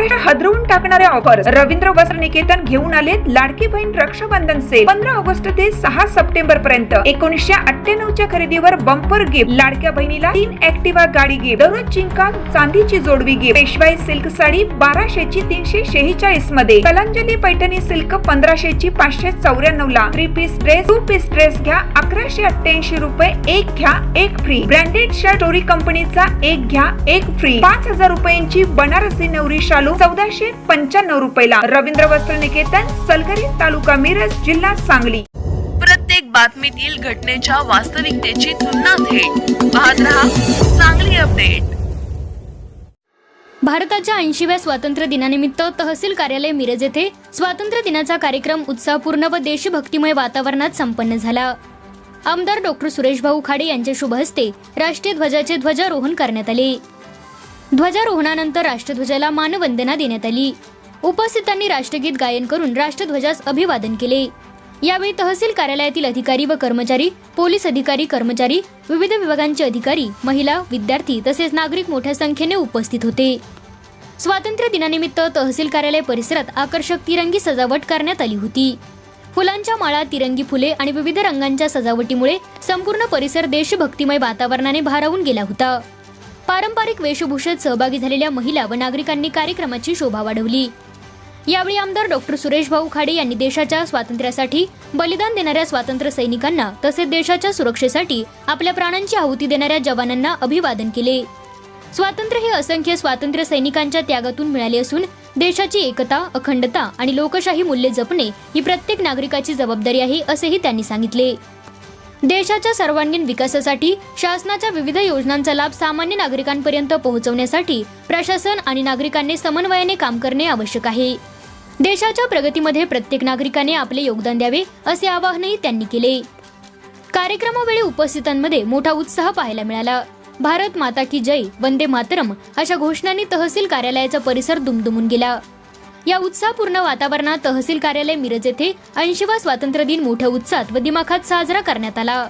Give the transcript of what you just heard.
महाराष्ट्र हादरवून टाकणाऱ्या ऑफर्स रवींद्र वस्त्र निकेतन घेऊन आलेत लाडकी बहीण रक्षाबंधन सेल 15 ऑगस्ट ते 6 सप्टेंबर पर्यंत 1998च्या खरेदीवर बंपर गिफ्ट, लाडक्या बहिणीला 3 ऍक्टिवा गाडी गिफ्ट, दररोज चिंका चांदीची जोडवी गिफ्ट, पेशवाई सिल्क साडी 1200 ची 346 मध्ये, कलांजली पैठणी सिल्क 1500 ची 594 ला, 3 पीस ड्रेस 2 पीस ड्रेस घ्या 1188 रुपये, एक घ्या एक फ्री, ब्रँडेड शर्ट टोरी कंपनीचा एक घ्या एक फ्री, 5000 रुपयांची बनारसी नवरी शालू 1495 रुपयाला. रवींद्र वस्त्र निकेतन, सलगरी, तालुका मिरज, जिल्हा सांगली. प्रत्येक बातमीतील घटनेच्या वास्तविकतेची तुलना थेट पाहत रहा सांगली अपडेट. भारताच्या 80व्या स्वातंत्र्य दिनानिमित्त तहसील कार्यालय मिरज येथे स्वातंत्र्य दिनाचा कार्यक्रम उत्साहपूर्ण व देशभक्तिमय वातावरणात संपन्न झाला. आमदार डॉक्टर सुरेश भाऊ खाडे यांच्या शुभ हस्ते राष्ट्रीय ध्वजाचे ध्वजारोहण करण्यात आले. ध्वजारोहणानंतर राष्ट्रध्वजाला मानवंदना देण्यात आली. उपस्थितांनी राष्ट्रगीत गायन करून राष्ट्रध्वजास अभिवादन केले. यावेळी तहसील कार्यालयातील अधिकारी व कर्मचारी, पोलीस अधिकारी कर्मचारी, विविध विभागांचे अधिकारी, महिला, विद्यार्थी तसेच नागरिक मोठ्या संख्येने उपस्थित होते. स्वातंत्र्य दिनानिमित्त तहसील कार्यालय परिसरात आकर्षक तिरंगी सजावट करण्यात आली होती. फुलांच्या माळा, तिरंगी फुले आणि विविध रंगांच्या सजावटीमुळे संपूर्ण परिसर देशभक्तिमय वातावरणाने भारावून गेला होता. पारंपरिक वेशभूषेत सहभागी झालेल्या महिला व नागरिकांनी कार्यक्रमाची शोभा वाढवली. यावेळी आमदार डॉक्टर सुरेश भाऊ खाडे यांनी देशाच्या स्वातंत्र्यासाठी बलिदान देणाऱ्या स्वातंत्र्य सैनिकांना तसेच देशाच्या सुरक्षेसाठी आपल्या प्राणांची आहुती देणाऱ्या जवानांना अभिवादन केले. स्वातंत्र्य हे असंख्य स्वातंत्र्य सैनिकांच्या त्यागातून मिळाले असून देशाची एकता, अखंडता आणि लोकशाही मूल्ये जपणे ही प्रत्येक नागरिकाची जबाबदारी आहे, असेही त्यांनी सांगितले. देशाच्या सर्वांगीण विकासासाठी शासनाच्या विविध योजनांचा लाभ सामान्य नागरिकांपर्यंत पोहोचवण्यासाठी प्रशासन आणि नागरिकांनी समन्वयाने काम करणे आवश्यक आहे. देशाच्या प्रगतीमध्ये प्रत्येक नागरिकाने आपले योगदान द्यावे, असे आवाहनही त्यांनी केले. कार्यक्रमावेळी उपस्थितांमध्ये मोठा उत्साह पाहायला मिळाला. भारत माता की जय, वंदे मातरम अशा घोषणांनी तहसील कार्यालयाचा परिसर दुमदुमून गेला. या उत्साहपूर्ण वातावरणात तहसील कार्यालय मिरज येथे 80वा स्वातंत्र्य दिन मोठ्या उत्साहात व दिमाखात साजरा करण्यात आला.